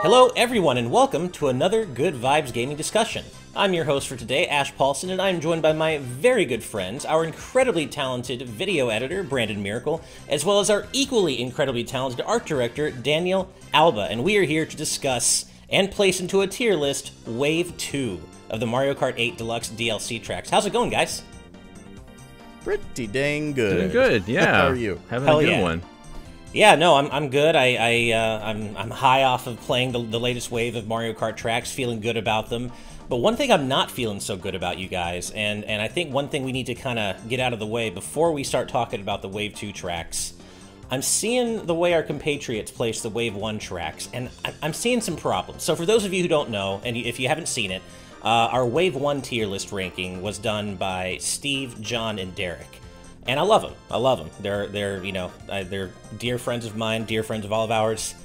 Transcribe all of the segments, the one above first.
Hello everyone and welcome to another Good Vibes Gaming discussion. I'm your host for today, Ash Paulson, and I'm joined by my very good friends, our incredibly talented video editor, Brandon Miracle, as well as our equally incredibly talented art director, Daniel Alba, and we are here to discuss and place into a tier list Wave 2 of the Mario Kart 8 Deluxe DLC tracks. How's it going, guys? Pretty dang good. Doing good, yeah. How are you? Having Hell a good yeah. one. Yeah, no, I'm good. I'm high off of playing the latest wave of Mario Kart tracks, feeling good about them. But one thing I'm not feeling so good about, you guys, and I think one thing we need to kind of get out of the way before we start talking about the Wave 2 tracks, I'm seeing the way our compatriots place the Wave 1 tracks, and I'm seeing some problems. So for those of you who don't know, and if you haven't seen it, our Wave 1 tier list ranking was done by Steve, John, and Derek. And I love them. I love them. They're you know, they're dear friends of mine, dear friends of all of ours.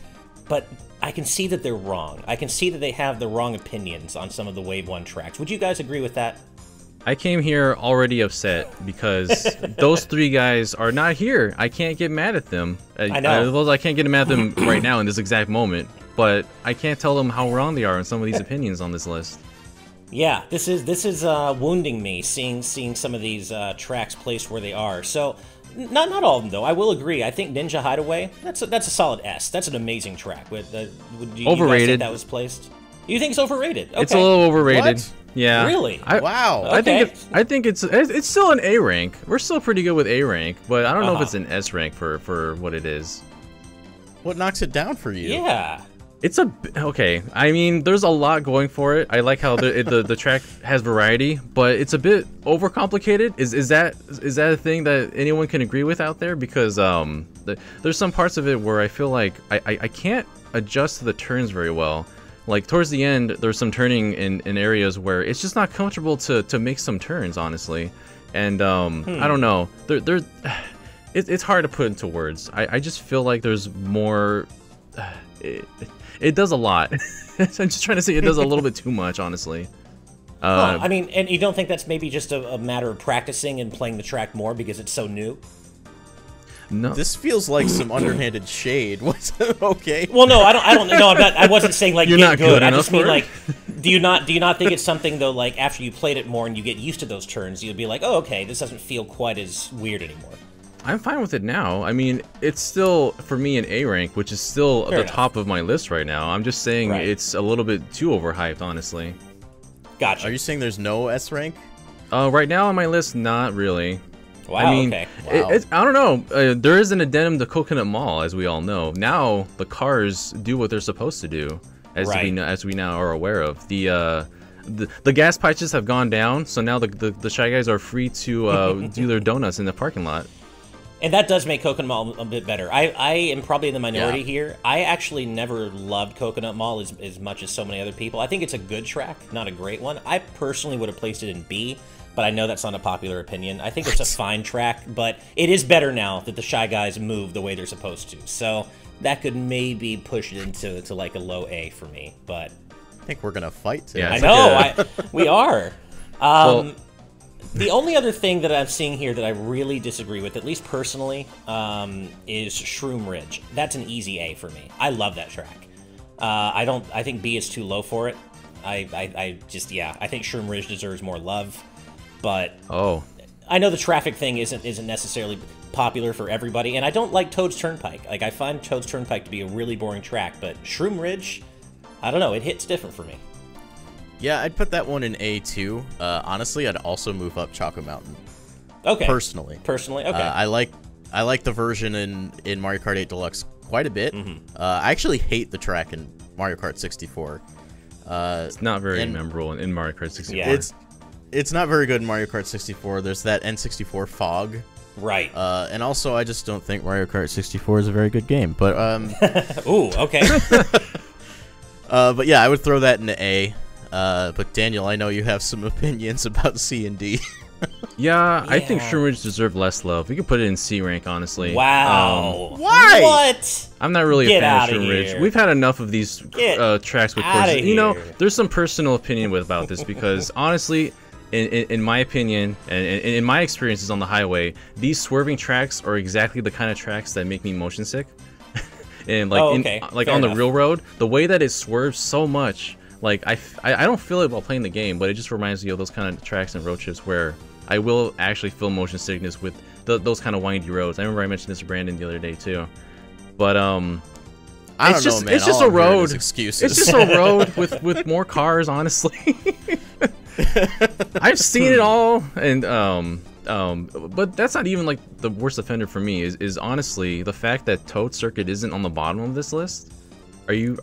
But I can see that they're wrong. I can see that they have the wrong opinions on some of the Wave 1 tracks. Would you guys agree with that? I came here already upset because those three guys are not here. I can't get mad at them. I know. Well, I can't get mad at them right now in this exact moment, but I can't tell them how wrong they are on some of these opinions on this list. Yeah, this is wounding me, seeing some of these tracks placed where they are. So, not all of them though. I will agree. I think Ninja Hideaway, that's a solid S. That's an amazing track. Would you Overrated. guys think that was placed? You think it's overrated? Okay. It's a little overrated. What? Yeah. Really? Wow. Okay. I think it's still an A rank. We're still pretty good with A rank, but I don't know if it's an S rank for what it is. What knocks it down for you? Yeah. It's okay. I mean, there's a lot going for it. I like how the track has variety, but it's a bit overcomplicated. Is that a thing that anyone can agree with out there? Because there's some parts of it where I feel like I can't adjust to the turns very well. Like towards the end, there's some turning in areas where it's just not comfortable to make some turns, honestly. And I don't know. It's hard to put into words. I just feel like there's more. It does a lot. I'm just trying to say it does a little bit too much, honestly. Well, I mean, and you don't think that's maybe just a matter of practicing and playing the track more because it's so new? No. This feels like some underhanded shade. What's okay? Well, no, I don't. No, I wasn't saying like You're get not good I enough just mean for it? like, do you not think it's something though? Like after you played it more and you get used to those turns, you'll be like, oh, okay, this doesn't feel quite as weird anymore. I'm fine with it now. I mean, it's still, for me, an A rank, which is still Fair the enough. top of my list right now. I'm just saying it's a little bit too overhyped, honestly. Gotcha. Are you saying there's no S rank? Right now on my list, not really. Wow. I mean, okay. Wow. I don't know. There is an addendum to Coconut Mall, as we all know. Now the cars do what they're supposed to do, as we now are aware of. The gas prices have gone down, so now the Shy Guys are free to do their donuts in the parking lot. And that does make Coconut Mall a bit better. I am probably in the minority here. I actually never loved Coconut Mall as much as so many other people. I think it's a good track, not a great one. I personally would have placed it in B, but I know that's not a popular opinion. I think it's a fine track, but it is better now that the Shy Guys move the way they're supposed to. So that could maybe push it into like a low A for me, but... I think we're gonna fight today. Yeah, I it's know, we are. Well, The only other thing that I'm seeing here that I really disagree with, at least personally, is Shroom Ridge. That's an easy A for me. I love that track. I think B is too low for it. I think Shroom Ridge deserves more love. But I know the traffic thing isn't necessarily popular for everybody, and I don't like Toad's Turnpike. Like I find Toad's Turnpike to be a really boring track, but Shroom Ridge, I don't know, it hits different for me. Yeah, I'd put that one in A too. Honestly, I'd also move up Choco Mountain. Okay. Personally, okay. I like the version in Mario Kart 8 Deluxe quite a bit. I actually hate the track in Mario Kart 64. it's not very memorable in Mario Kart 64. Yeah. It's not very good in Mario Kart 64. There's that N64 fog. Right. And also, I just don't think Mario Kart 64 is a very good game. But Ooh, okay. but yeah, I would throw that into A. But Daniel, I know you have some opinions about C and D. Yeah, I think Shroom Ridge deserved less love. We could put it in C rank, honestly. Wow. Why? What? I'm not really Get a fan of outta Shroom Ridge. here. We've had enough of these tracks with outta courses. You know, here. there's some personal opinion about this because honestly, in my opinion and in my experiences on the highway, these swerving tracks are exactly the kind of tracks that make me motion sick. and like Fair on the enough. real road, the way that it swerves so much, like I don't feel it while playing the game, but it just reminds me of those kind of tracks and road trips where I will actually feel motion sickness with those kind of windy roads. I remember I mentioned this to Brandon the other day too, but I don't know, man. It's just All a I'm hearing road. is excuses. It's just a road with more cars, honestly. I've seen it all, and but that's not even like the worst offender for me. Is honestly the fact that Toad Circuit isn't on the bottom of this list. Are you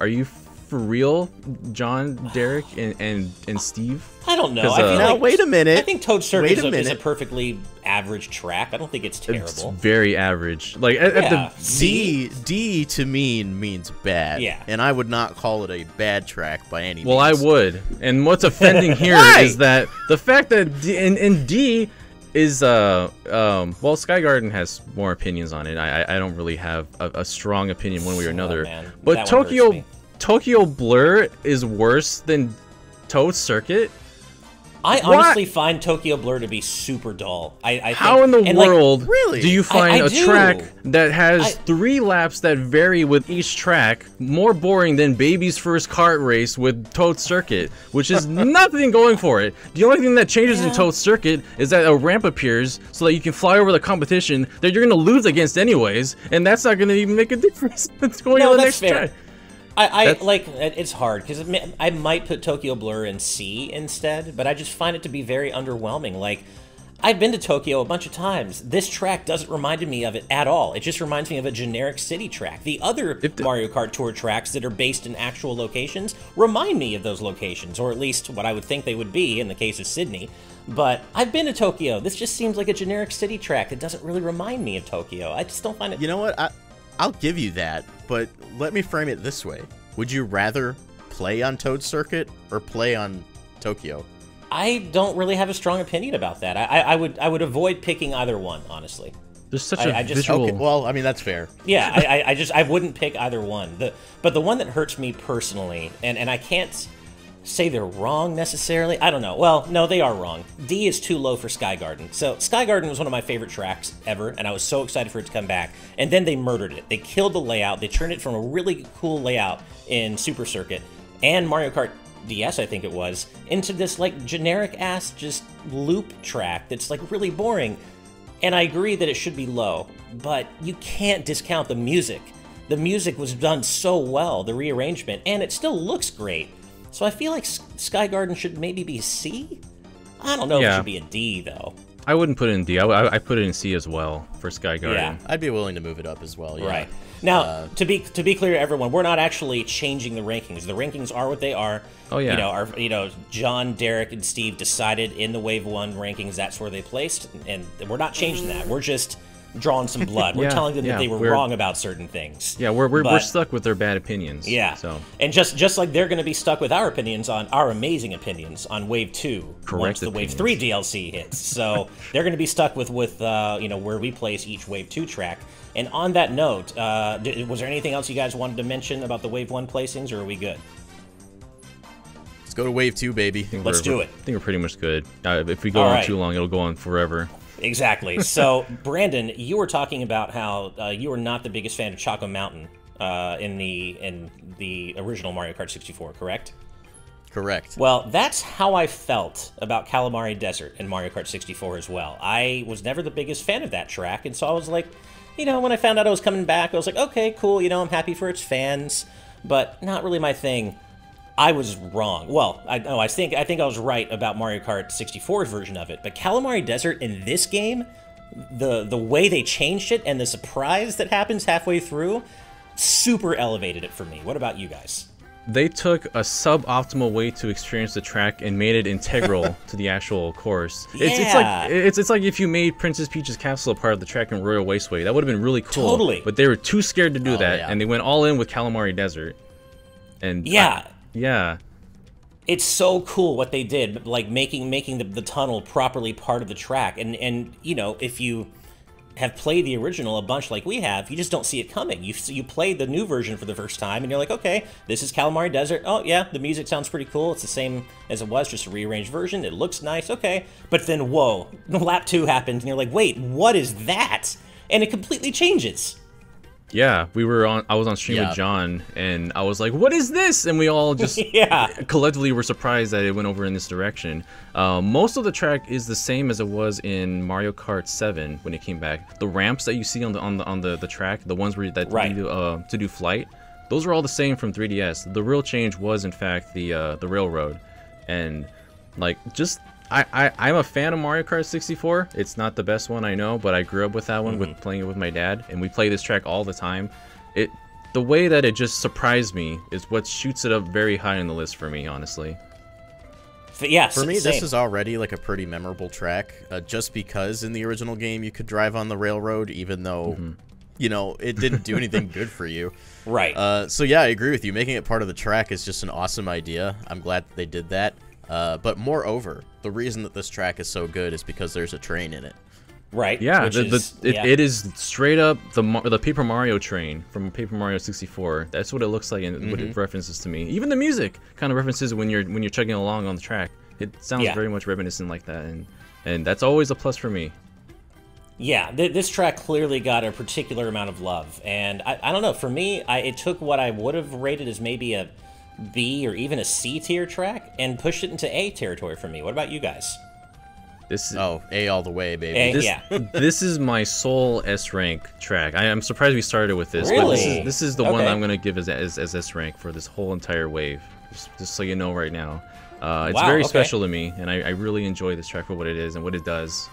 for real, John, Derek, and Steve? I don't know. 'Cause, I feel Now, like, wait a minute. I think Toad Circuit Wait is a a minute. perfectly average track. I don't think it's It's terrible. very average. Like at Yeah. the D to means bad. Yeah. And I would not call it a bad track by any well, I means. would. And what's offending here Why? is that the fact that in D is well, Sky Garden has more opinions on it. I don't really have a strong opinion one way or another. man. But That one hurts Tokyo me. Tokyo Blur is worse than Toad Circuit. I What? honestly find Tokyo Blur to be super dull. I think, How in the and, like, world really? do you find I a do. track that has I- 3 laps that vary with each track more boring than Baby's First Kart Race with Toad Circuit, which is nothing going for it? The only thing that changes in Yeah. Toad Circuit is that a ramp appears so that you can fly over the competition that you're going to lose against anyways, and that's not going to even make a difference. It's going No, on the that's next fair. track. I That's- like it's hard because I might put Tokyo Blur in C instead, but I just find it to be very underwhelming. Like, I've been to Tokyo a bunch of times. This track doesn't remind me of it at all. It just reminds me of a generic city track. The other Mario Kart Tour tracks that are based in actual locations remind me of those locations, or at least what I would think they would be in the case of Sydney. But I've been to Tokyo. This just seems like a generic city track. It doesn't really remind me of Tokyo. I just don't find it. You know what? I'll give you that, but let me frame it this way. Would you rather play on Toad Circuit or play on Tokyo? I don't really have a strong opinion about that. I would avoid picking either one, honestly. There's such I a just- visual... Okay, well, I mean, that's fair. Yeah, I wouldn't pick either one. But the one that hurts me personally, and I can't say they're wrong necessarily. I don't know. Well, no, they are wrong. D is too low for Sky Garden. So Sky Garden was one of my favorite tracks ever, and I was so excited for it to come back. And then they murdered it. They killed the layout. They turned it from a really cool layout in Super Circuit and Mario Kart DS, I think it was, into this like generic ass just loop track that's like really boring. And I agree that it should be low, but you can't discount the music. The music was done so well, the rearrangement, and it still looks great. So I feel like Sky Garden should maybe be a C? I don't know if it Yeah. should be a D, though. I wouldn't put it in D. I put it in C as well for Sky Garden. Yeah. I'd be willing to move it up as well, yeah. Right. Now, to be clear to everyone, we're not actually changing the rankings. The rankings are what they are. Oh, yeah. John, Derek, and Steve decided in the Wave 1 rankings that's where they placed, and we're not changing that. We're just drawing some blood. We're Yeah, telling them yeah, that they were we're- wrong about certain things. Yeah, we're But- stuck with their bad opinions. Yeah. So And just like they're going to be stuck with our opinions on our amazing opinions on Wave 2 once the Wave 3 DLC hits. So they're going to be stuck with where we place each Wave 2 track. And on that note, was there anything else you guys wanted to mention about the Wave 1 placings, or are we good? Let's go to Wave 2, baby. Let's do it. I think we're pretty much good. If we go All on right. too long, it'll go on forever. Exactly. So, Brandon, you were talking about how you were not the biggest fan of Choco Mountain in the original Mario Kart 64, correct? Correct. Well, that's how I felt about Calamari Desert in Mario Kart 64 as well. I was never the biggest fan of that track, and so I was like, when I found out it was coming back, I was like, okay, cool, I'm happy for its fans, but not really my thing. I was wrong. Well, I think I was right about Mario Kart 64's version of it, but Calamari Desert in this game, the way they changed it and the surprise that happens halfway through, super elevated it for me. What about you guys? They took a suboptimal way to experience the track and made it integral to the actual course. Yeah. It's like if you made Princess Peach's castle a part of the track in Royal Wasteway. That would have been really cool. Totally. But they were too scared to do Oh, that, yeah. and they went all in with Calamari Desert. And Yeah. yeah. It's so cool what they did, like making the tunnel properly part of the track. And if you have played the original a bunch like we have, you just don't see it coming. You played the new version for the first time, and you're like, okay, this is Calamari Desert. Oh, yeah, the music sounds pretty cool. It's the same as it was, just a rearranged version. It looks nice, okay. But then, whoa, lap 2 happens, and you're like, wait, what is that? And it completely changes. Yeah, I was on stream Yeah. with John, and I was like, "What is this?" And we all just collectively were surprised that it went over in this direction. Most of the track is the same as it was in Mario Kart 7 when it came back. The ramps that you see on the track, the ones where to do flight, those are all the same from 3DS. The real change was in fact the railroad, and like just. I'm a fan of Mario Kart 64. It's not the best one, I know, but I grew up with that one, with playing it with my dad, and we play this track all the time. The way that it just surprised me is what shoots it up very high on the list for me, honestly. Yeah, for me, same. this is already like a pretty memorable track, just because in the original game you could drive on the railroad, even though, you know, it didn't do anything good for you. Right. So yeah, I agree with you. Making it part of the track is just an awesome idea. I'm glad that they did that. But moreover, the reason that this track is so good is because there's a train in it. Right. Yeah, it is straight up the Paper Mario train from Paper Mario 64. That's what it looks like and what it references to me. Even the music kind of references when you're chugging along on the track. It sounds very much reminiscent like that, and that's always a plus for me. Yeah, this track clearly got a particular amount of love, and I don't know. For me, it took what I would have rated as maybe a B or even a C tier track and pushed it into A territory for me. What about you guys? A all the way, baby. This is my sole S rank track. I am surprised we started with this. Really? But this is the one that I'm gonna give as S rank for this whole entire wave. Just so you know right now, it's very special to me, and I really enjoy this track for what it is and what it does.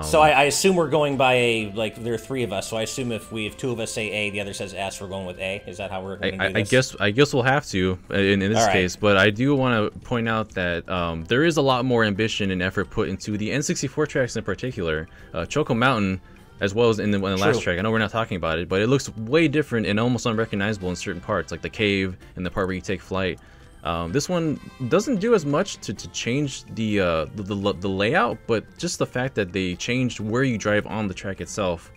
So I assume we're going by a, like, there are three of us, so I assume if two of us say A, the other says S, we're going with A. Is that how we're going to do this? I guess we'll have to in this case, but I do want to point out that there is a lot more ambition and effort put into the N64 tracks in particular. Choco Mountain, as well as in the last track. I know we're not talking about it, but it looks way different and almost unrecognizable in certain parts, like the cave and the part where you take flight. This one doesn't do as much to change the layout, but just the fact that they changed where you drive on the track itself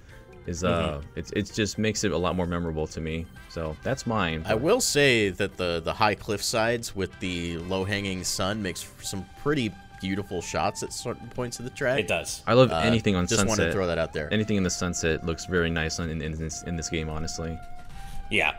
is it just makes it a lot more memorable to me. So that's mine. I will say that the high cliff sides with the low-hanging sun makes some pretty beautiful shots at certain points of the track. It does. I love anything on just sunset. Just wanted to throw that out there. Anything in the sunset looks very nice in this game, honestly. Yeah.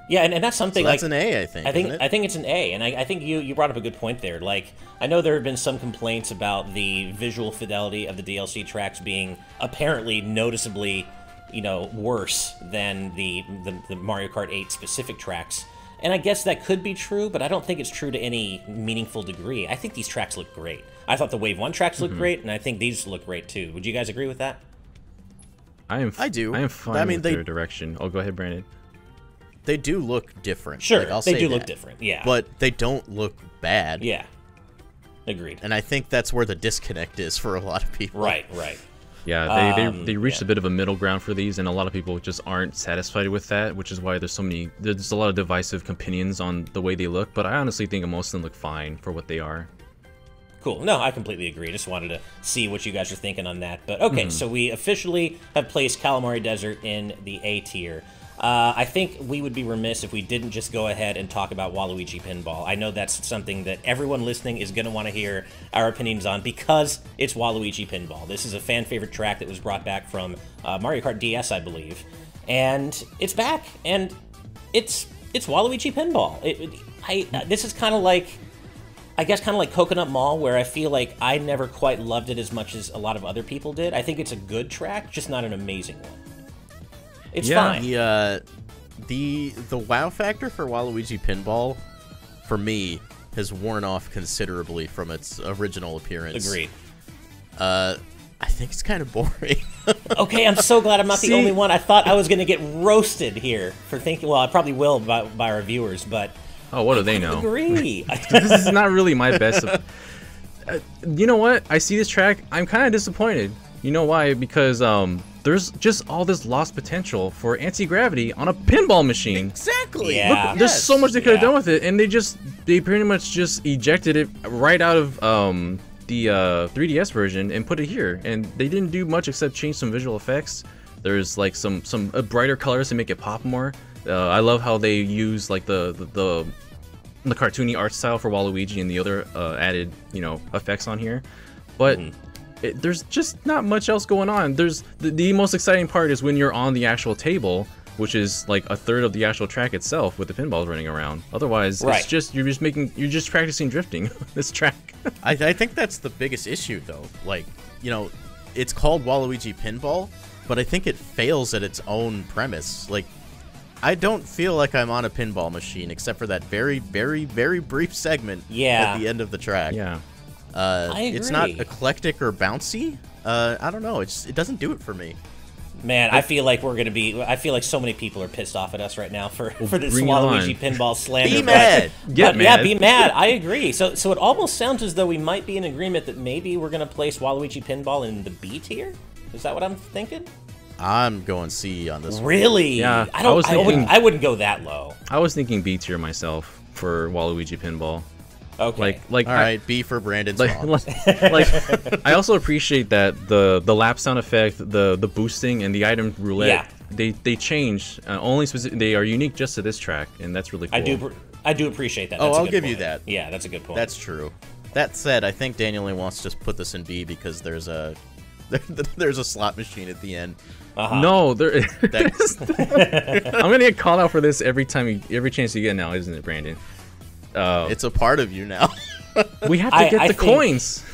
Yeah, and that's something so that's like... an A, I think, isn't it? I think it's an A, and I think you brought up a good point there. Like, I know there have been some complaints about the visual fidelity of the DLC tracks being apparently noticeably, you know, worse than the Mario Kart 8 specific tracks. And I guess that could be true, but I don't think it's true to any meaningful degree. I think these tracks look great. I thought the Wave 1 tracks looked great, and I think these look great too. Would you guys agree with that? I do. I am fine with their direction. Oh, go ahead, Brandon. They do look different. Sure, like, they do look different, yeah. But they don't look bad. Yeah, agreed. And I think that's where the disconnect is for a lot of people. Right. Yeah, they reached a bit of a middle ground for these, and a lot of people just aren't satisfied with that, which is why there's a lot of divisive opinions on the way they look, but I honestly think most of them look fine for what they are. Cool. No, I completely agree. Just wanted to see what you guys are thinking on that. But okay, so we officially have placed Calamari Desert in the A tier. I think we would be remiss if we didn't just go ahead and talk about Waluigi Pinball. I know that's something that everyone listening is going to want to hear our opinions on because it's Waluigi Pinball. This is a fan-favorite track that was brought back from Mario Kart DS, I believe. And it's back, and it's Waluigi Pinball. This is kind of like... I guess kind of like Coconut Mall, where I feel like I never quite loved it as much as a lot of other people did. I think it's a good track, just not an amazing one. It's fine. The wow factor for Waluigi Pinball, for me, has worn off considerably from its original appearance. Agreed. I think it's kind of boring. Okay, I'm so glad I'm not the only one. I thought I was going to get roasted here for thinking... Well, I probably will by our viewers, but... Oh, what do they know? I agree. This is not really my best. You know what? I see this track. I'm kind of disappointed. You know why? Because there's just all this lost potential for anti-gravity on a pinball machine. Exactly. Yeah. Look, there's so much they could have done with it, and they pretty much just ejected it right out of the 3DS version and put it here. And they didn't do much except change some visual effects. There's like some brighter colors to make it pop more. I love how they use like the cartoony art style for Waluigi and the other added effects on here, but there's just not much else going on. There's the most exciting part is when you're on the actual table, which is like a third of the actual track itself with the pinballs running around. Otherwise, it's just you're just practicing drifting this track. I think that's the biggest issue, though. Like, you know, it's called Waluigi Pinball, but I think it fails at its own premise. Like, I don't feel like I'm on a pinball machine, except for that very, very, very brief segment at the end of the track. Yeah. I agree. It's not eclectic or bouncy. I don't know. It doesn't do it for me. Man, I feel like I feel like so many people are pissed off at us right now for this bring it Waluigi on. Pinball slander. Be mad. Get mad. Yeah, be mad. I agree. So it almost sounds as though we might be in agreement that maybe we're going to place Waluigi Pinball in the B tier. Is that what I'm thinking? I'm going C on this one. Really? Yeah, I wouldn't go that low. I was thinking B tier myself for Waluigi Pinball. Okay. All right, B for Brandon's mom. Like, I also appreciate that the lap sound effect, the boosting, and the item roulette. Yeah. They change only they are unique just to this track, and that's really cool. I do appreciate that. Oh, That's a I'll good give point. you that. Yeah, that's a good point. That's true. That said, I think Daniel only wants to just put this in B because there's a slot machine at the end. No, I'm gonna get called out for this every chance you get now, isn't it, Brandon? It's a part of you now. We have to get the coins.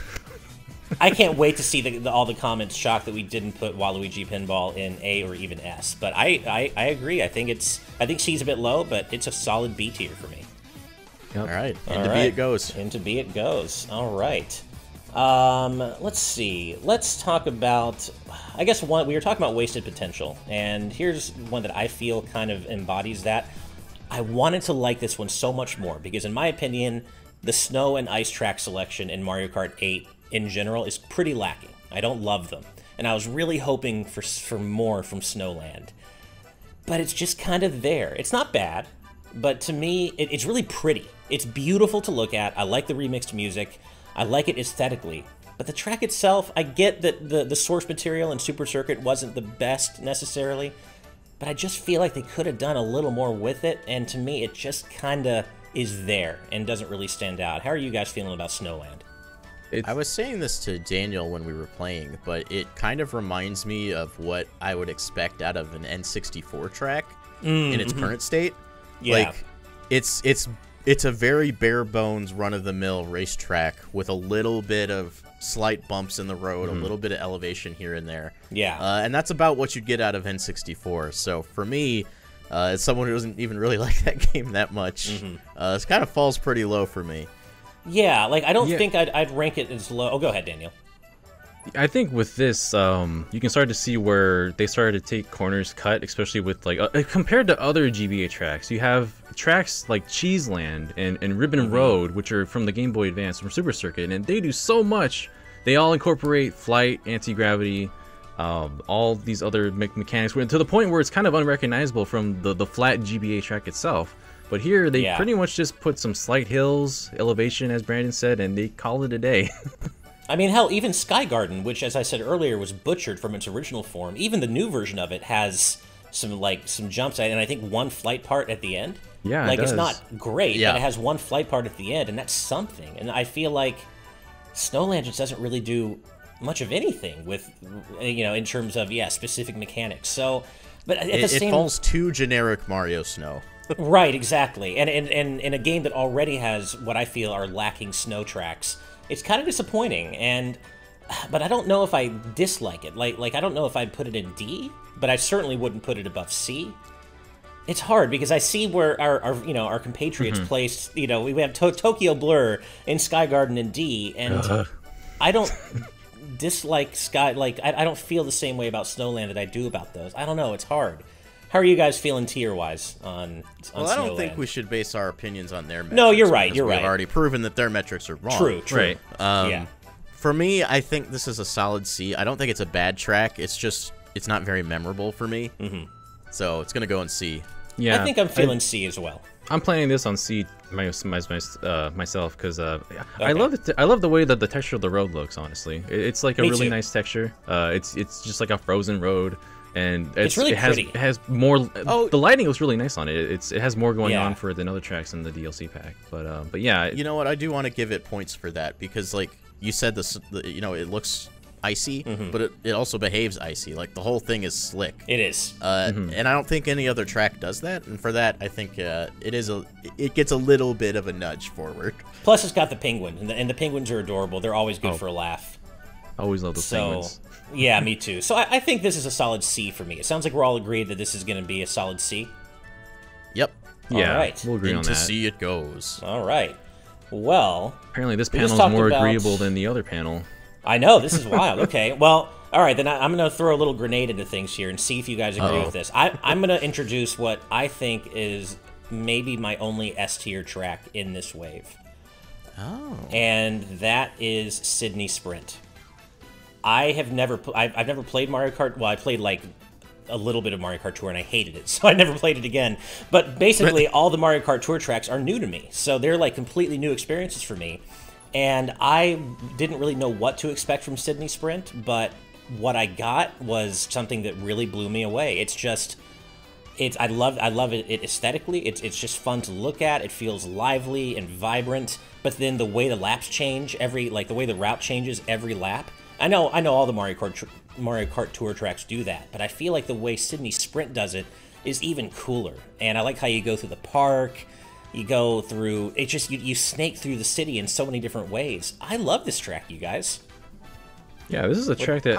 I can't wait to see all the comments shocked that we didn't put Waluigi Pinball in A or even S. But I agree. I think C's a bit low, but it's a solid B tier for me. Yep. All right, into B it goes. Into B it goes. All right. Let's see. Let's talk about, I guess we were talking about wasted potential, and here's one that I feel kind of embodies that. I wanted to like this one so much more because, in my opinion, the snow and ice track selection in Mario Kart 8 in general is pretty lacking. I don't love them, and I was really hoping for more from Snowland. But it's just kind of there. It's not bad, but to me, it's really pretty. It's beautiful to look at. I like the remixed music. I like it aesthetically. But the track itself, I get that the source material in Super Circuit wasn't the best necessarily, but I just feel like they could have done a little more with it, and to me, it just kind of is there and doesn't really stand out. How are you guys feeling about Snowland? I was saying this to Daniel when we were playing, but it kind of reminds me of what I would expect out of an N64 track in its current state. Yeah. Like, it's a very bare bones run-of-the-mill racetrack with a little bit of slight bumps in the road, a little bit of elevation here and there. Yeah. And that's about what you'd get out of N64. So for me, as someone who doesn't even really like that game that much, this kind of falls pretty low for me. Yeah, like I don't think I'd rank it as low. Oh, go ahead, Daniel. I think with this, you can start to see where they started to take corners cut, especially with like compared to other GBA tracks. You have tracks like Cheeseland and Ribbon Road, which are from the Game Boy Advance from Super Circuit, and they do so much. They all incorporate flight, anti-gravity, all these other mechanics, to the point where it's kind of unrecognizable from the flat GBA track itself. But here, they pretty much just put some slight hills, elevation, as Brandon said, and they call it a day. I mean, hell, even Sky Garden, which, as I said earlier, was butchered from its original form, even the new version of it has some jumps, and I think one flight part at the end. Yeah, like it does. It's not great, but it has one flight part at the end, and that's something. And I feel like Snowland just doesn't really do much of anything with, in terms of specific mechanics. So, but at the same, it falls too generic Mario Snow. Right, exactly. And in a game that already has what I feel are lacking snow tracks, it's kind of disappointing. But I don't know if I dislike it. Like I don't know if I'd put it in D, but I certainly wouldn't put it above C. It's hard because I see where our compatriots placed. We have Tokyo Blur in Sky Garden in D, and I don't dislike Sky. Like I don't feel the same way about Snowland that I do about those. I don't know. It's hard. How are you guys feeling tier-wise on Well, I don't Snowland? think we should base our opinions on their metrics. No, you're right. You're right. We've already proven that their metrics are wrong. True. Right. Yeah. For me, I think this is a solid C. I don't think it's a bad track. It's just it's not very memorable for me. So it's gonna go in C. Yeah, I think I'm feeling C as well. I'm playing this on C myself because I love it. I love the way that the texture of the road looks. Honestly, it's like a Me really too. nice texture. It's just like a frozen road. And It's really pretty. It has more. The lighting looks really nice on it. It has more going on for than other tracks in the DLC pack. But yeah, You know what? I do want to give it points for that because, like you said, it looks. icy, but it also behaves icy. Like, the whole thing is slick. It is. And I don't think any other track does that. And for that, I think it gets a little bit of a nudge forward. Plus, it's got the penguin, and the penguins are adorable. They're always good for a laugh. I always love the penguins. Yeah, me too. So I think this is a solid C for me. It sounds like we're all agreed that this is going to be a solid C. Yep. Yeah, all right. We'll agree on that. Into C it goes. All right. Well, apparently this panel is more agreeable than the other panel. I know, this is wild. Okay, well, all right, then I'm going to throw a little grenade into things here and see if you guys agree with this. I'm going to introduce what I think is maybe my only S tier track in this wave. Oh. And that is Sydney Sprint. I've never played Mario Kart. Well, I played like a little bit of Mario Kart Tour and I hated it, so I never played it again. But basically, all the Mario Kart Tour tracks are new to me, so they're like completely new experiences for me. And I didn't really know what to expect from Sydney Sprint, but what I got was something that really blew me away. It's just, I love it aesthetically. It's just fun to look at. It feels lively and vibrant. But then the way the laps change the way the route changes every lap. I know all the Mario Kart Tour tracks do that, but I feel like the way Sydney Sprint does it is even cooler. And I like how you go through the park, you go through, it just, you snake through the city in so many different ways. I love this track, you guys. Yeah, this is a track that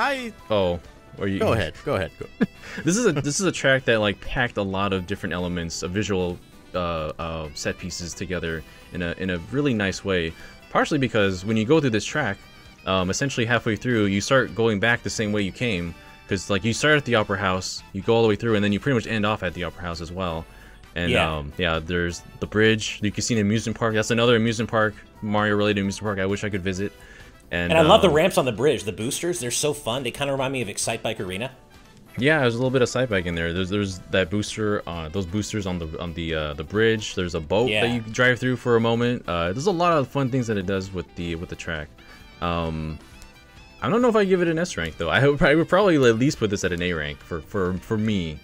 Go ahead. This is a track that like packed a lot of different elements of visual set pieces together in a really nice way. Partially because when you go through this track, essentially halfway through, you start going back the same way you came, because like you start at the Opera House, you go all the way through, and then you pretty much end off at the Opera House as well. And there's the bridge. You can see an amusement park. That's another amusement park, Mario-related amusement park I wish I could visit. And I love the ramps on the bridge, the boosters. They're so fun. They kind of remind me of Excite Bike Arena. Yeah, there's a little bit of Excite Bike in there. There's that booster, those boosters on the bridge. There's a boat that you drive through for a moment. There's a lot of fun things that it does with the track. I don't know if I give it an S rank though. I would probably at least put this at an A rank for me.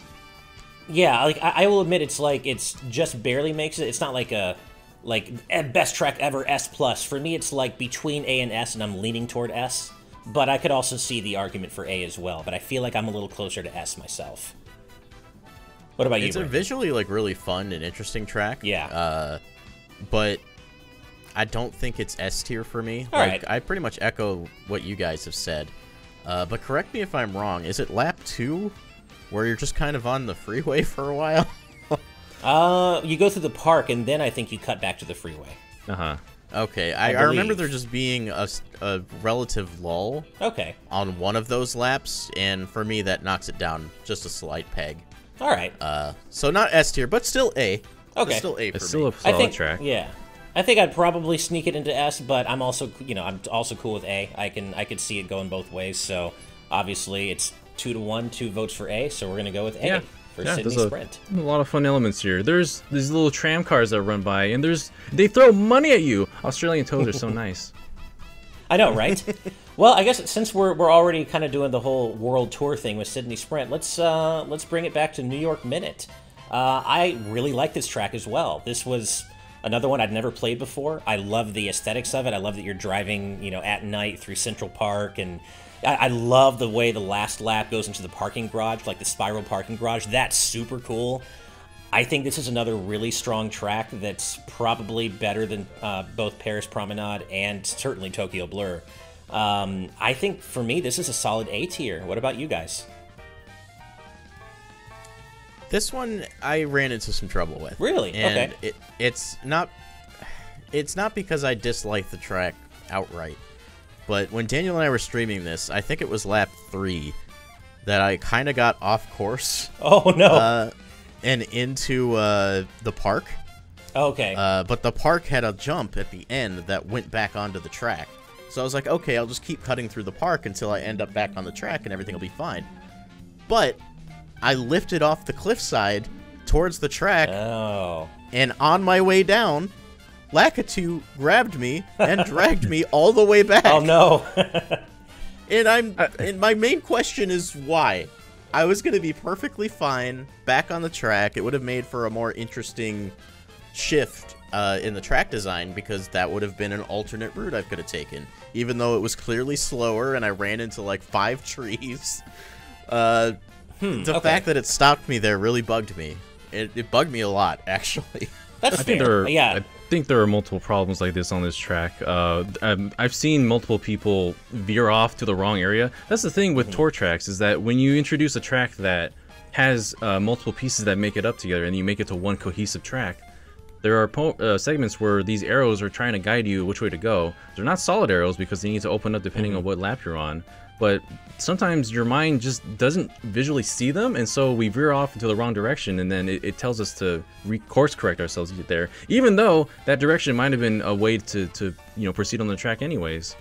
Yeah, like I will admit, it's just barely makes it. It's not like a best track ever S plus. For me, it's like between A and S, and I'm leaning toward S. But I could also see the argument for A as well. But I feel like I'm a little closer to S myself. What about you? It's a visually like really fun and interesting track. Yeah. But I don't think it's S tier for me. All right. I pretty much echo what you guys have said. But correct me if I'm wrong. Is it lap 2 where you're just kind of on the freeway for a while? You go through the park, and then I think you cut back to the freeway. Uh-huh. Okay, I remember there just being a relative lull on one of those laps, and for me that knocks it down just a slight peg. All right. So not S tier, but still A. Okay. It's still A for it's still me. a solid track. Yeah. I think I'd probably sneak it into S, but I'm also, I'm also cool with A. I could see it going both ways, so obviously it's 2-1, 2 votes for A, so we're going to go with A. For Sydney Sprint. A lot of fun elements here. There's these little tram cars that run by, and they throw money at you. Australian toads are so nice. I know, right? Well, I guess since we're already kind of doing the whole world tour thing with Sydney Sprint, let's bring it back to New York Minute. I really like this track as well. This was another one I'd never played before. I love the aesthetics of it. I love that you're driving, at night through Central Park, and I love the way the last lap goes into the parking garage, like the spiral parking garage. That's super cool. I think this is another really strong track that's probably better than both Paris Promenade and certainly Tokyo Blur. I think, for me, this is a solid A tier. What about you guys? This one I ran into some trouble with. Really? And okay. It's not because I dislike the track outright. But when Daniel and I were streaming this, I think it was lap 3, that I kind of got off course. Oh, no. And into the park. Okay. But the park had a jump at the end that went back onto the track. So I was like, okay, I'll just keep cutting through the park until I end up back on the track and everything will be fine. But I lifted off the cliffside towards the track. Oh. And on my way down, Lakitu grabbed me and dragged me all the way back. Oh no! And my main question is why? I was gonna be perfectly fine back on the track. It would have made for a more interesting shift in the track design, because that would have been an alternate route I could have taken, even though it was clearly slower and I ran into like 5 trees. The fact that it stopped me there really bugged me. It bugged me a lot, actually. That's fair. I think there are multiple problems like this on this track. I've seen multiple people veer off to the wrong area. That's the thing with tour tracks, is that when you introduce a track that has multiple pieces that make it up together and you make it to one cohesive track, there are segments where these arrows are trying to guide you which way to go. They're not solid arrows because they need to open up depending on what lap you're on. But sometimes your mind just doesn't visually see them, and so we veer off into the wrong direction, and then it tells us to course correct ourselves to get there, even though that direction might have been a way to proceed on the track anyways.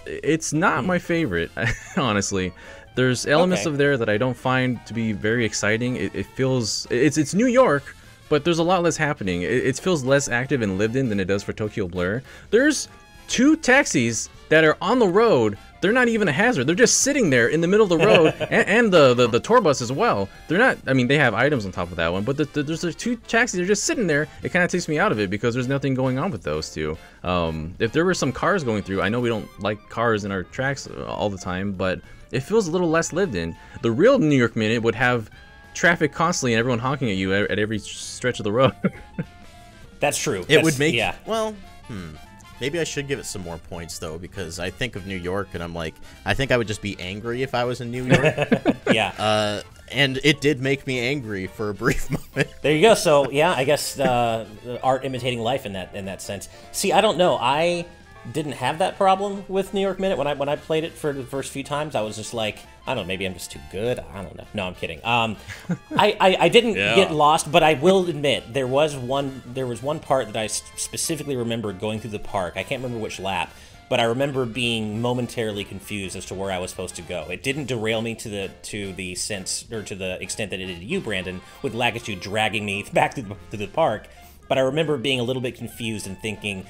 It's not my favorite, honestly. There's elements of there that I don't find to be very exciting. It feels it's New York, but there's a lot less happening. It feels less active and lived in than it does for Tokyo Blur. There's 2 taxis that are on the road. They're not even a hazard. They're just sitting there in the middle of the road, and the tour bus as well. They're not. I mean, they have items on top of that one, but there's 2 taxis. They're just sitting there. It kind of takes me out of it because there's nothing going on with those 2. If there were some cars going through, I know we don't like cars in our tracks all the time, but it feels a little less lived in. The real New York Minute would have traffic constantly and everyone honking at you at every stretch of the road. That's true. It would make well. Maybe I should give it some more points, though, because I think of New York, and I'm like, I think I would just be angry if I was in New York. Yeah. And it did make me angry for a brief moment. There you go. So, yeah, I guess art imitating life in that sense. See, I don't know. I didn't have that problem with New York Minute when I played it for the first few times. I was just like, I don't know, maybe I'm just too good. I don't know. No, I'm kidding. I didn't get lost, but I will admit there was one part that I specifically remembered going through the park. I can't remember which lap, but I remember being momentarily confused as to where I was supposed to go. It didn't derail me to the sense, or to the extent that it did you, Brandon, with Lakitu dragging me back to the park. But I remember being a little bit confused and thinking,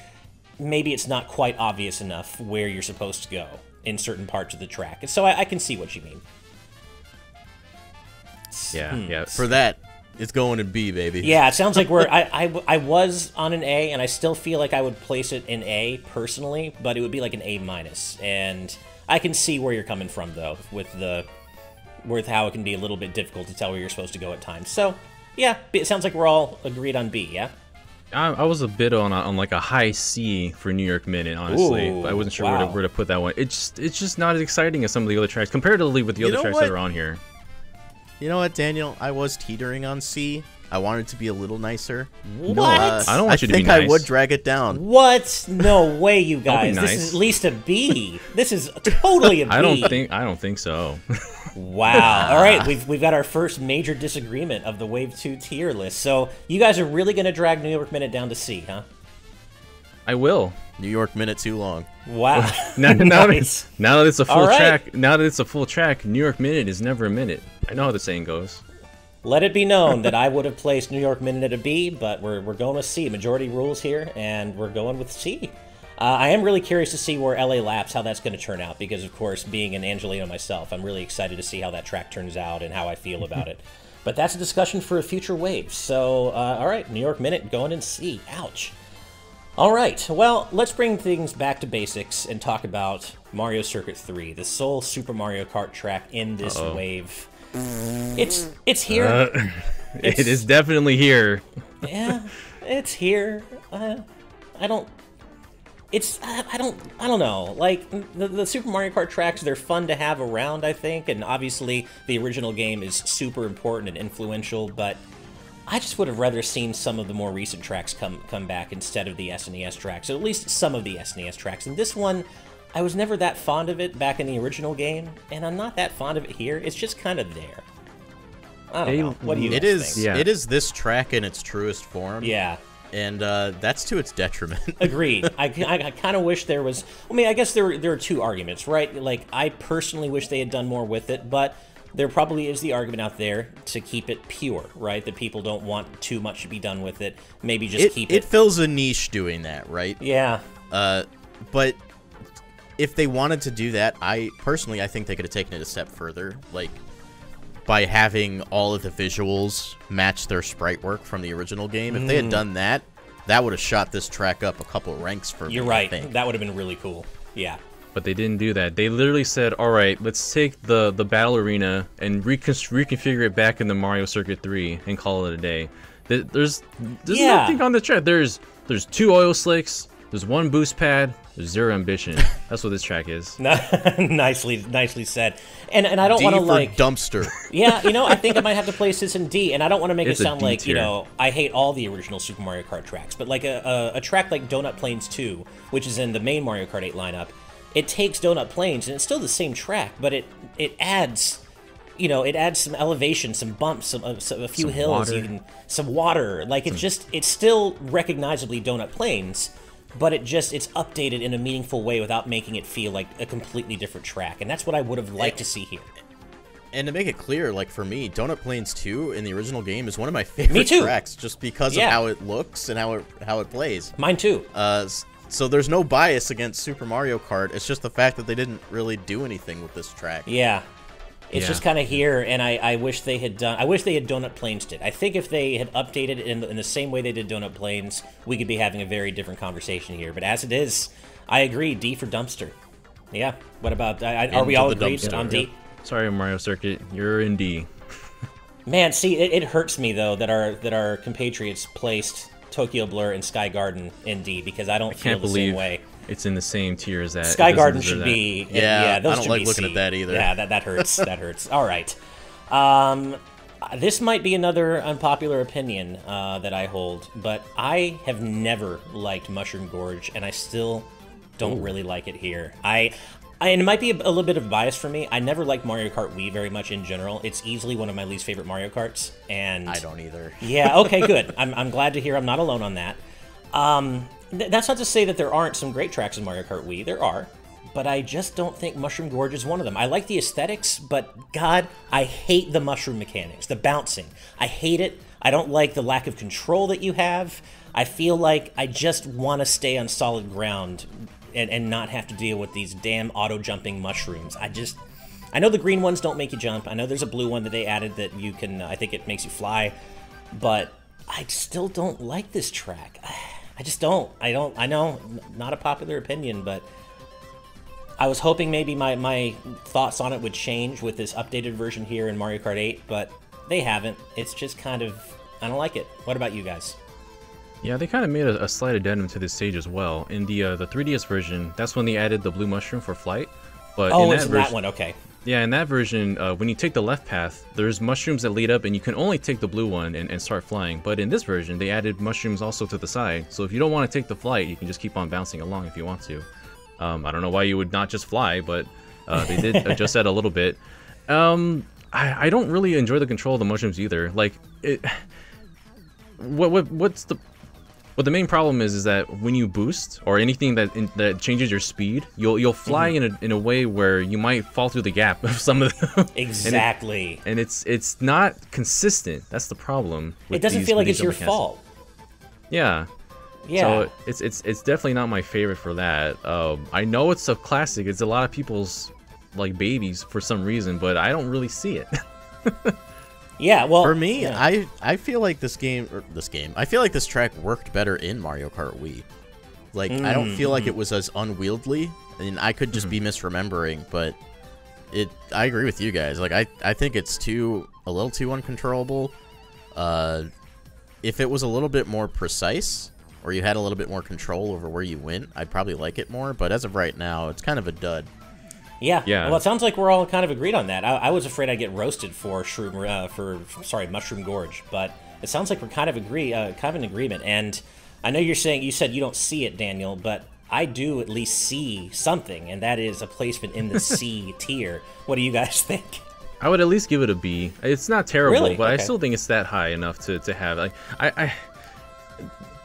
maybe it's not quite obvious enough where you're supposed to go in certain parts of the track. And so I can see what you mean. Yeah. For that, it's going to B, baby. Yeah, it sounds like I was on an A, and I still feel like I would place it in A personally, but it would be like an A-. And I can see where you're coming from, though, with how it can be a little bit difficult to tell where you're supposed to go at times. So, yeah, it sounds like we're all agreed on B, yeah? I was a bit on like a high C for New York Minute, honestly. Ooh, I wasn't sure where to put that one. It's just not as exciting as some of the other tracks, comparatively with the other tracks that are on here. You know what, Daniel? I was teetering on C. I wanted to be a little nicer. What? I don't want you to be nice. I think I would drag it down. What? No way, you guys. Nice. This is at least a B. This is totally a B. I don't think so. Wow. All right, we've got our first major disagreement of the Wave 2 tier list. So you guys are really going to drag New York Minute down to C, huh? I will. New York Minute too long. Wow. Now that it's a full track, New York Minute is never a minute. I know how the saying goes. Let it be known that I would have placed New York Minute at a B, but we're going with C. Majority rules here, and we're going with C. I am really curious to see where LA Laps, how that's going to turn out, because, of course, being an Angelino myself, I'm really excited to see how that track turns out and how I feel about it. But that's a discussion for a future wave. So, all right, New York Minute going in C. Ouch. All right, well, let's bring things back to basics and talk about Mario Circuit 3, the sole Super Mario Kart track in this wave. It's here. It is definitely here. Yeah, it's here. I don't know. Like, the Super Mario Kart tracks, they're fun to have around, I think, and obviously the original game is super important and influential, but I just would have rather seen some of the more recent tracks come back instead of the SNES tracks, or at least some of the SNES tracks. And this one, I was never that fond of it back in the original game, and I'm not that fond of it here. It's just kind of there. I don't know. What do you guys think? Yeah. It is this track in its truest form. Yeah. And that's to its detriment. Agreed. I kind of wish there was... I mean, I guess there are two arguments, right? Like, I personally wish they had done more with it, but there probably is the argument out there to keep it pure, right? That people don't want too much to be done with it. Maybe just keep it... It fills a niche doing that, right? Yeah. But if they wanted to do that, I think they could have taken it a step further. Like, by having all of the visuals match their sprite work from the original game. If they had done that, that would have shot this track up a couple ranks for me. You're right. That would have been really cool. Yeah. But they didn't do that. They literally said, all right, let's take the battle arena and reconfigure it back into Mario Circuit 3 and call it a day. There's nothing on the track. There's 2 oil slicks, there's 1 boost pad, there's 0 ambition. That's what this track is. Nicely said. And I don't want to like dumpster. Yeah, I think I might have to place this in D, and I don't want to make it sound like tier. I hate all the original Super Mario Kart tracks, but like a track like Donut Plains 2, which is in the main Mario Kart 8 lineup, it takes Donut Plains and it's still the same track, but it adds. It adds some elevation, some bumps, a few hills, even some water. Like it's still recognizably Donut Plains, but it's updated in a meaningful way without making it feel like a completely different track. And that's what I would have liked to see here. And to make it clear, like for me, Donut Plains 2 in the original game is one of my favorite tracks, just because of how it looks and how it plays. Mine too. So there's no bias against Super Mario Kart. It's just the fact that they didn't really do anything with this track. Yeah. It's just kind of here, and I wish they had done. I wish they had Donut Plains did. I think if they had updated it in the same way they did Donut Plains, we could be having a very different conversation here. But as it is, I agree. D for dumpster. Yeah. What about? Are we all agreed on D? Sorry, Mario Circuit, you're in D. Man, see, it hurts me though that our compatriots placed Tokyo Blur and Sky Garden in D because I don't feel the same way. It's in the same tier as that. Sky Garden should be. Yeah, those I don't should like be looking C. at that either. Yeah, that hurts. That hurts. All right. This might be another unpopular opinion that I hold, but I have never liked Mushroom Gorge, and I still don't really like it here. And it might be a little bit of bias for me. I never liked Mario Kart Wii very much in general. It's easily one of my least favorite Mario Karts, and I don't either. Yeah. Okay. Good. I'm glad to hear I'm not alone on that. That's not to say that there aren't some great tracks in Mario Kart Wii. There are. But I just don't think Mushroom Gorge is one of them. I like the aesthetics, but God, I hate the mushroom mechanics, the bouncing. I hate it. I don't like the lack of control that you have. I feel like I just want to stay on solid ground and not have to deal with these damn auto-jumping mushrooms. I know the green ones don't make you jump. I know there's a blue one that they added that you can, I think it makes you fly. But I still don't like this track. I just don't. I know, not a popular opinion, but I was hoping maybe my thoughts on it would change with this updated version here in Mario Kart 8, but they haven't. It's just kind of, I don't like it. What about you guys? Yeah, they kind of made a slight addendum to this stage as well. In the 3DS version, that's when they added the blue mushroom for flight. But in that one, okay. Yeah, in that version, when you take the left path, there's mushrooms that lead up, and you can only take the blue one and start flying. But in this version, they added mushrooms also to the side. So if you don't want to take the flight, you can just keep on bouncing along if you want to. I don't know why you would not just fly, but they did adjust that a little bit. I don't really enjoy the control of the mushrooms either. Like, what the main problem is that when you boost or anything that changes your speed, you'll fly in a way where you might fall through the gap of some of them. Exactly. And it's not consistent. That's the problem. It doesn't feel like it's your fault. Yeah. Yeah. So it's definitely not my favorite for that. I know it's a classic. It's a lot of people's like babies for some reason, but I don't really see it. Yeah, well, for me, I feel like this track worked better in Mario Kart Wii. Like, I don't feel like it was as unwieldy, and I could just be misremembering, but I agree with you guys. Like, I think it's a little too uncontrollable. If it was a little bit more precise, or you had a little bit more control over where you went, I'd probably like it more, but as of right now, it's kind of a dud. Yeah. Well, it sounds like we're all kind of agreed on that. I was afraid I'd get roasted for Mushroom Gorge, but it sounds like we're kind of in agreement. And I know you said you don't see it, Daniel, but I do at least see something, and that is a placement in the C tier. What do you guys think? I would at least give it a B. It's not terrible, really? But Okay. I still think it's that high enough to have. Like,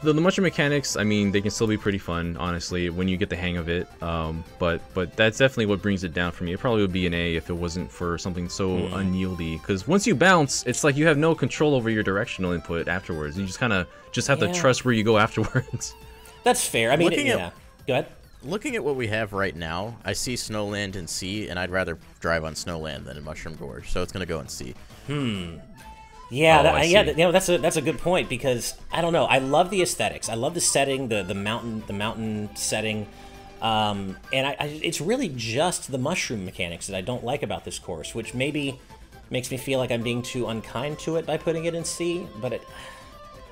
the mushroom mechanics, I mean, they can still be pretty fun, honestly, when you get the hang of it. But that's definitely what brings it down for me. It probably would be an A if it wasn't for something so unyieldy. Because once you bounce, it's like you have no control over your directional input afterwards. You just kind of have to trust where you go afterwards. That's fair. I mean, Go ahead. looking at what we have right now, I see Snowland in C, and I'd rather drive on Snowland than in Mushroom Gorge, so it's going to go in C. Yeah, you know, that's a good point, because I don't know. I love the aesthetics. I love the setting, the mountain setting, and it's really just the mushroom mechanics that I don't like about this course, which maybe makes me feel like I'm being too unkind to it by putting it in C. But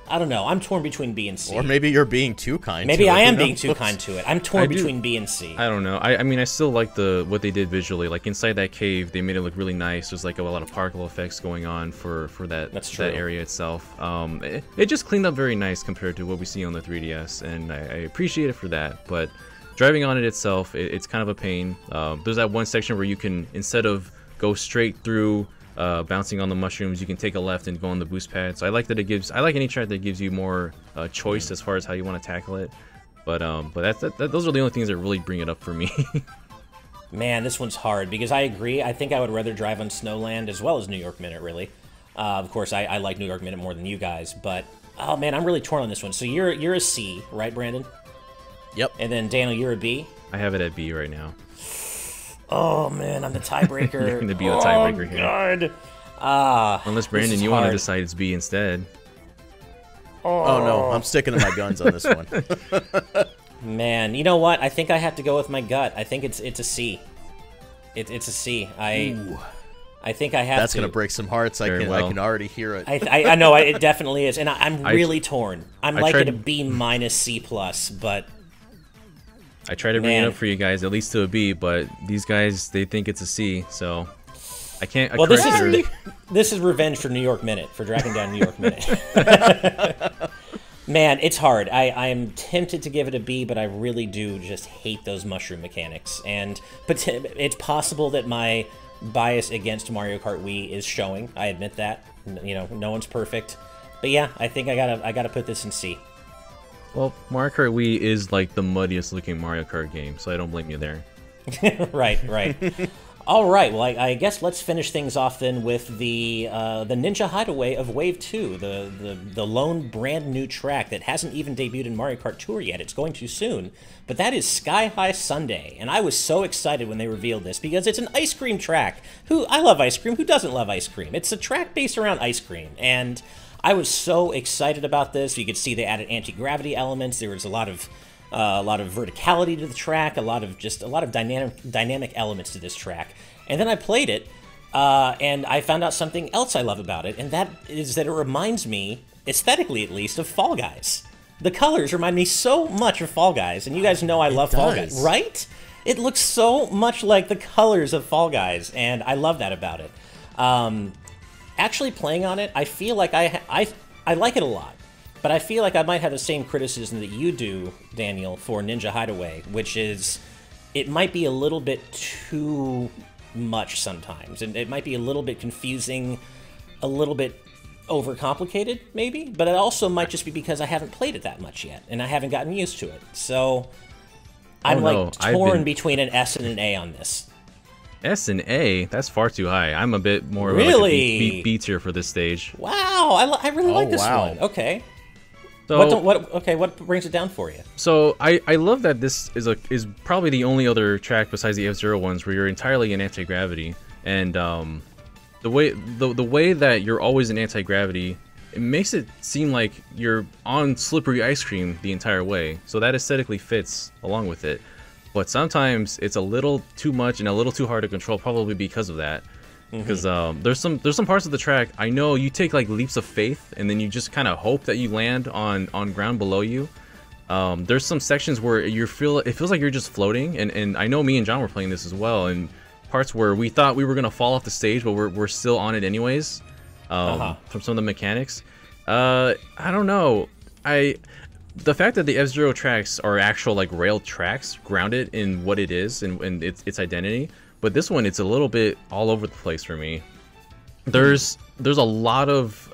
I don't know. I'm torn between B and C. Or maybe you're being too kind. Maybe to I it. am being too kind to it. I'm torn between B and C. I don't know. I mean, I still like what they did visually. Like inside that cave, they made it look really nice. There's like a lot of particle effects going on for that area itself. It just cleaned up very nice compared to what we see on the 3DS, and I appreciate it for that. But driving on it itself, it's kind of a pain. There's that one section where you can, instead of go straight through bouncing on the mushrooms, you can take a left and go on the boost pad. So I like that I like any track that gives you more choice as far as how you want to tackle it. But those are the only things that really bring it up for me. Man, this one's hard, because I agree. I think I would rather drive on Snowland as well as New York Minute, really. Of course, I like New York Minute more than you guys, but oh man, I'm really torn on this one. So you're a C, right, Brandon? Yep. And then Daniel, you're a B? I have it at B right now. Oh man, I'm the tiebreaker. You're going to be the tiebreaker here. God. Unless Brandon, you want to decide it's B instead. Oh no, I'm sticking to my guns on this one. Man, you know what? I think I have to go with my gut. I think it's a C. It's a C. I think I have That's to. gonna break some hearts. I can already hear it. I know it definitely is, and I'm really torn. I'm like at a B minus C plus, but I try to bring it up for you guys, at least to a B, but these guys, they think it's a C, so I can't. Well, this is revenge for New York Minute, for dragging down New York Minute. Man, it's hard. I am tempted to give it a B, but I really do just hate those mushroom mechanics, and it's possible that my bias against Mario Kart Wii is showing. I admit that. You know, no one's perfect, but yeah, I think I gotta put this in C. Well, Mario Kart Wii is like the muddiest looking Mario Kart game, so I don't blame you there. Right. All right, well, I guess let's finish things off then with the Ninja Hideaway of Wave 2, the lone brand new track that hasn't even debuted in Mario Kart Tour yet. It's going to soon, but that is Sky High Sundae, and I was so excited when they revealed this because it's an ice cream track. I love ice cream. Who doesn't love ice cream? It's a track based around ice cream, and I was so excited about this. You could see they added anti-gravity elements. There was a lot of verticality to the track, a lot of dynamic elements to this track. And then I played it, and I found out something else I love about it, and that is that it reminds me, aesthetically at least, of Fall Guys. The colors remind me so much of Fall Guys, and you guys know I love Fall Guys, right? It looks so much like the colors of Fall Guys, and I love that about it. Actually playing on it, I feel like I like it a lot. But I feel like I might have the same criticism that you do, Daniel, for Ninja Hideaway, which is it might be a little bit too much sometimes, and it might be a little bit confusing, a little bit overcomplicated, maybe, but it also might just be because I haven't played it that much yet, and I haven't gotten used to it. So I'm torn between an S and an A on this. S and A? That's far too high. I'm a bit more of like a B tier for this stage. Wow, I really like this one. Okay. So, what brings it down for you? So I love that this is probably the only other track besides the F-Zero ones where you're entirely in anti-gravity, and the way that you're always in anti-gravity, it makes it seem like you're on slippery ice cream the entire way. So that aesthetically fits along with it, but sometimes it's a little too much and a little too hard to control, probably because of that. Because there's some parts of the track, I know you take like leaps of faith and then you just kind of hope that you land on ground below you. There's some sections where it feels like you're just floating, and I know me and John were playing this as well, and parts where we thought we were gonna fall off the stage, but we're still on it anyways. From some of the mechanics, I don't know. The fact that the F-Zero tracks are actual like rail tracks, grounded in what it is and its identity. But this one, it's a little bit all over the place for me. There's a lot of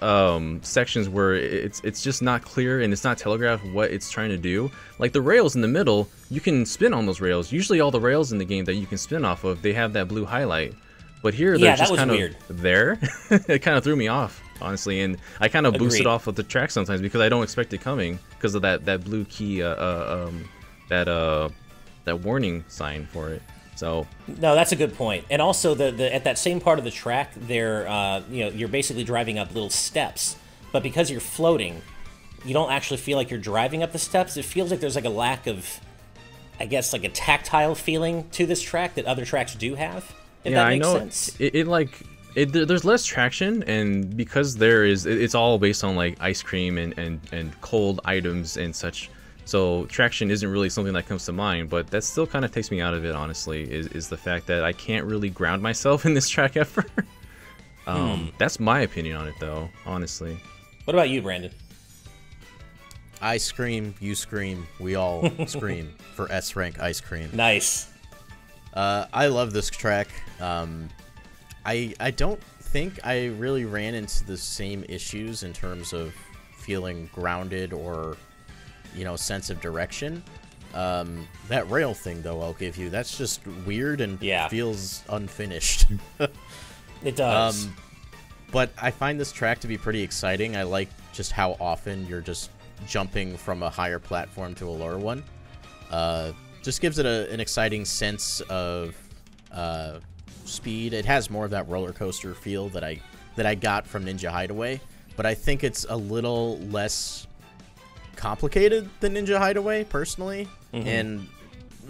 sections where it's just not clear and it's not telegraphed what it's trying to do. Like the rails in the middle, you can spin on those rails. Usually all the rails in the game that you can spin off of, they have that blue highlight. But here, they're just kind of there. It kind of threw me off, honestly, and I kind of boosted off of the track sometimes because I don't expect it coming because of that blue key, warning sign for it. So no, that's a good point. And also, the at that same part of the track, there, you're basically driving up little steps, but because you're floating, you don't actually feel like you're driving up the steps. It feels like there's like a lack of, I guess, like a tactile feeling to this track that other tracks do have. If that makes sense. There's less traction, and because it's all based on like ice cream and cold items and such. So traction isn't really something that comes to mind, but that still kind of takes me out of it, honestly, is the fact that I can't really ground myself in this track ever. That's my opinion on it, though, honestly. What about you, Brandon? I scream, you scream, we all scream for S-Rank ice cream. Nice. I love this track. I don't think I really ran into the same issues in terms of feeling grounded or, sense of direction. That rail thing, though, I'll give you, that's just weird and feels unfinished. It does. But I find this track to be pretty exciting. I like just how often you're just jumping from a higher platform to a lower one. Just gives it an exciting sense of speed. It has more of that roller coaster feel that I got from Ninja Hideaway, but I think it's a little less complicated than Ninja Hideaway personally, and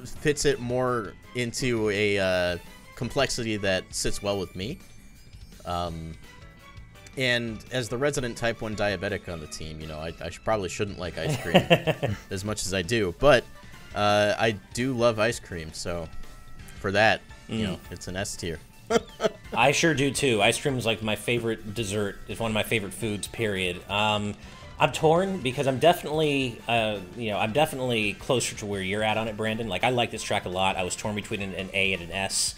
fits it more into a complexity that sits well with me. And as the resident type 1 diabetic on the team, I probably shouldn't like ice cream as much as I do, but I do love ice cream, so for that, it's an S tier. I sure do too. Ice cream is like my favorite dessert. It's one of my favorite foods, period. I'm torn because I'm definitely, I'm definitely closer to where you're at on it, Brandon. Like, I like this track a lot. I was torn between an A and an S.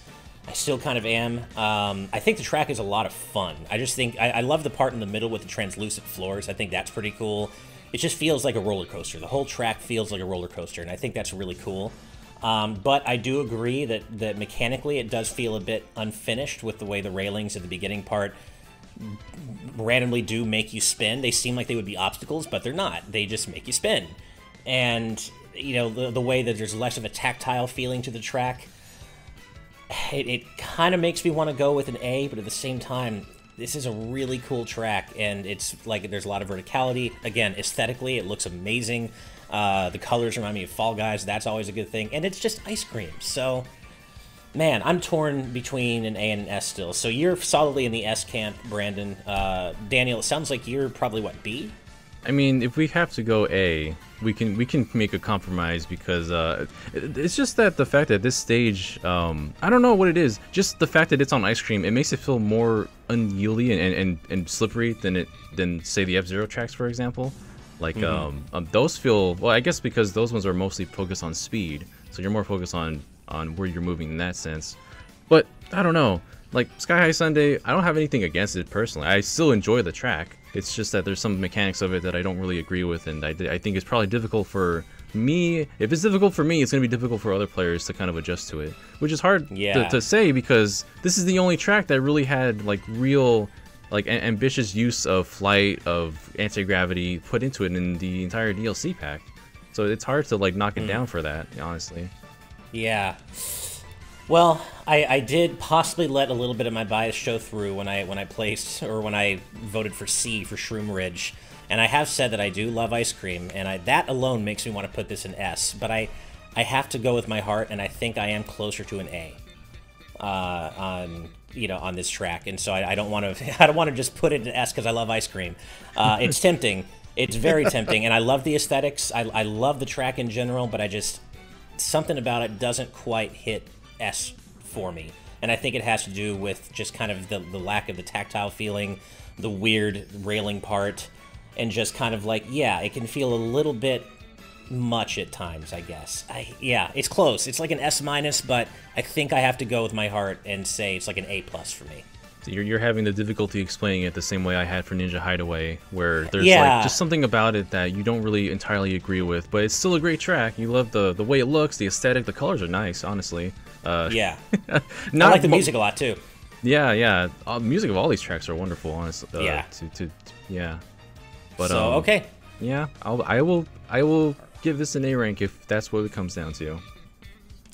I still kind of am. I think the track is a lot of fun. I just think, I love the part in the middle with the translucent floors. I think that's pretty cool. It just feels like a roller coaster. The whole track feels like a roller coaster, and I think that's really cool. But I do agree that mechanically it does feel a bit unfinished with the way the railings at the beginning part randomly do make you spin. They seem like they would be obstacles, but they're not. They just make you spin. And, the way that there's less of a tactile feeling to the track, it kind of makes me want to go with an A, but at the same time, this is a really cool track, and it's like there's a lot of verticality. Again, aesthetically, it looks amazing. The colors remind me of Fall Guys. That's always a good thing. And it's just ice cream. So, man, I'm torn between an A and an S still. So you're solidly in the S camp, Brandon. Daniel, it sounds like you're probably, what, B? I mean, if we have to go A, we can make a compromise because it's just that the fact that this stage, I don't know what it is. Just the fact that it's on ice cream, it makes it feel more unyieldy and slippery than say the F-Zero tracks, for example. Like those feel, well, I guess because those ones are mostly focused on speed, so you're more focused on where you're moving in that sense. But I don't know. Like Sky High Sundae, I don't have anything against it personally. I still enjoy the track. It's just that there's some mechanics of it that I don't really agree with, and I think it's probably difficult for me. If it's difficult for me, it's going to be difficult for other players to kind of adjust to it, which is hard to say because this is the only track that really had like real, like ambitious use of flight, of anti-gravity put into it in the entire DLC pack. So it's hard to like knock it down for that, honestly. Yeah. Well, I did possibly let a little bit of my bias show through when I voted for C for Shroom Ridge, and I have said that I do love ice cream, and that alone makes me want to put this in S. But I have to go with my heart, and I think I am closer to an A on this track, and so I don't want to just put it in S because I love ice cream. It's tempting. It's very tempting, and I love the aesthetics. I love the track in general, but something about it doesn't quite hit S for me, and I think it has to do with just kind of the lack of the tactile feeling, the weird railing part, and just kind of like, it can feel a little bit much at times, I guess. It's close. It's like an S-, but I think I have to go with my heart and say it's like an A+ for me. So you're having the difficulty explaining it the same way I had for Ninja Hideaway, where there's like just something about it that you don't really entirely agree with, but it's still a great track. You love the way it looks, the aesthetic, the colors are nice, honestly. I like the music a lot too. Yeah. Music of all these tracks are wonderful, honestly. But so okay. Yeah, I will give this an A rank if that's what it comes down to.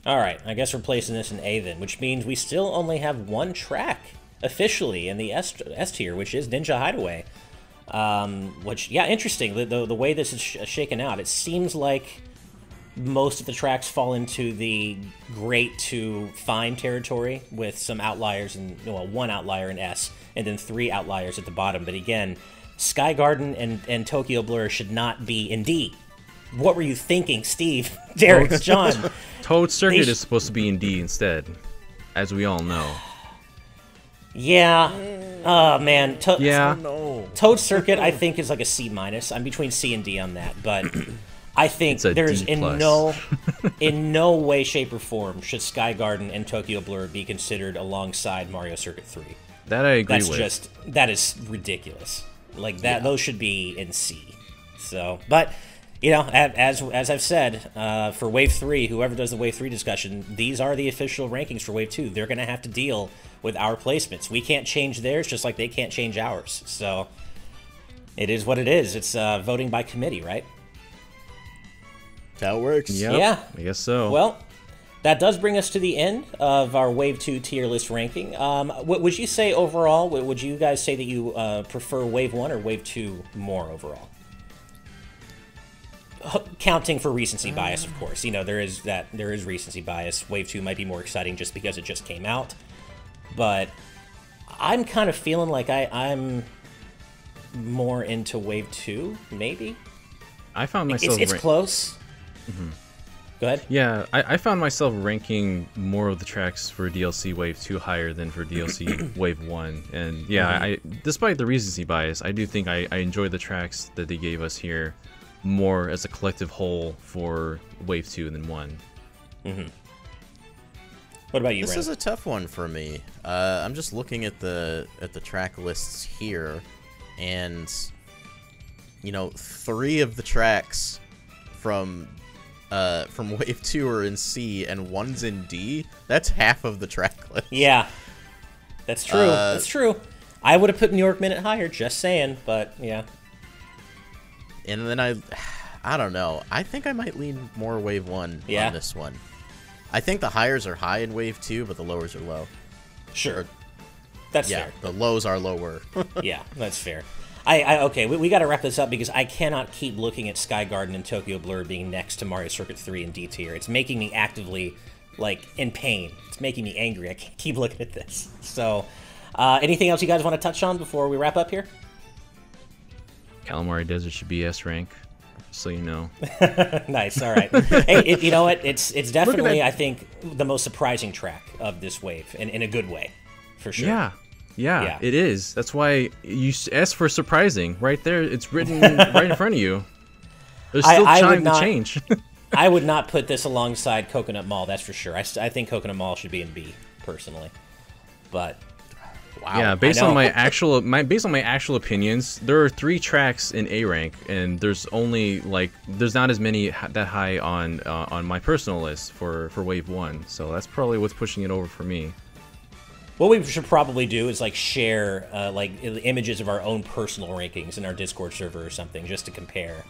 All right, I guess we're placing this in A then, which means we still only have one track officially in the S tier, which is Ninja Hideaway. Which, yeah, interesting. The way this is shaken out, it seems like most of the tracks fall into the great to fine territory, with some outliers, and well, one outlier in S, and then 3 outliers at the bottom. But again, Sky Garden and Tokyo Blur should not be in D. What were you thinking, Steve, Derek, John? Toad Circuit is supposed to be in D instead, as we all know. Yeah. Oh, man. Yeah. Toad Circuit, I think, is like a C-. I'm between C and D on that, but I think there's in no way, shape, or form should Sky Garden and Tokyo Blur be considered alongside Mario Circuit 3. That I agree with. That is ridiculous. Like, that, those should be in C. So, but, you know, as I've said, for Wave 3, whoever does the Wave 3 discussion, these are the official rankings for Wave 2. They're going to have to deal with our placements. We can't change theirs, just like they can't change ours. So, it is what it is. It's voting by committee, right? That's how it works. Yep, yeah. I guess so. Well, that does bring us to the end of our Wave 2 tier list ranking. What would you say overall? Would you guys say that you prefer Wave 1 or Wave 2 more overall? Counting for recency bias, of course. You know, there is recency bias. Wave 2 might be more exciting just because it just came out. But I'm kind of feeling like I'm more into Wave 2, maybe? I found myself... It's close. Mm-hmm. Go ahead. Yeah, I found myself ranking more of the tracks for DLC Wave 2 higher than for DLC Wave 1. And yeah, despite the recency bias, I do think I enjoy the tracks that they gave us here more as a collective whole for Wave 2 than 1. Mm-hmm. What about you, This Ren? is a tough one for me. I'm just looking at the track lists here, and you know, 3 of the tracks from Wave 2 are in C and 1's in D. That's half of the track list. Yeah, that's true. That's true. I would have put New York Minute higher, just saying, but yeah. And then I don't know. I think I might lean more Wave 1 on this one. I think the highers are high in Wave 2, but the lowers are low. Sure. That's fair. Yeah, the lows are lower. Yeah, that's fair. Okay, we got to wrap this up because I cannot keep looking at Sky Garden and Tokyo Blur being next to Mario Circuit 3 in D tier. It's making me actively, like, in pain. It's making me angry. I can't keep looking at this. So, anything else you guys want to touch on before we wrap up here? Calamari Desert should be S rank, so you know. Nice, all right. Hey, you know what? It's definitely, I think, the most surprising track of this wave, in a good way, for sure. Yeah, it is. That's why you S for surprising. Right there, it's written right in front of you. There's still time to change. I would not put this alongside Coconut Mall, that's for sure. I think Coconut Mall should be in B, personally. But wow. Yeah, based on my actual opinions, there are 3 tracks in A rank, and there's only there's not as many that high on my personal list for Wave 1. So that's probably what's pushing it over for me. What we should probably do is share images of our own personal rankings in our Discord server or something, just to compare.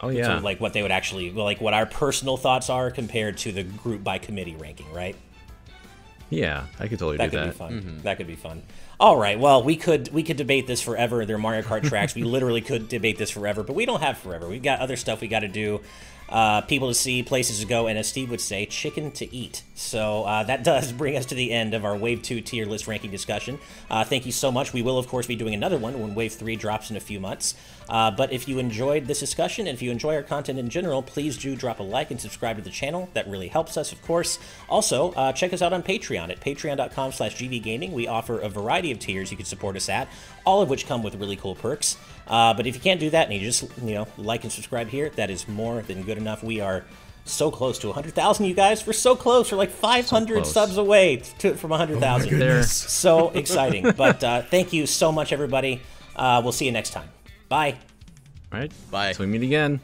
Oh yeah. So what they would actually what our personal thoughts are compared to the group by committee ranking, right? Yeah, I could totally do that. That could be fun. Mm-hmm. That could be fun. All right. Well, we could debate this forever. They're Mario Kart tracks. We literally could debate this forever, but we don't have forever. We've got other stuff we got to do. People to see, places to go, and as Steve would say, chicken to eat. So that does bring us to the end of our Wave 2 tier list ranking discussion. Thank you so much. We will, of course, be doing another one when Wave 3 drops in a few months. But if you enjoyed this discussion, and if you enjoy our content in general, please do drop a like and subscribe to the channel. That really helps us, of course. Also, check us out on Patreon at patreon.com/gvgaming. We offer a variety of tiers you can support us at, all of which come with really cool perks. But if you can't do that and you just, like and subscribe here, that is more than good enough. We are so close to 100,000, you guys. We're so close. We're like 500 subs away from 100,000. Oh so exciting. But thank you so much, everybody. We'll see you next time. Bye. All right. Bye. Till we meet again.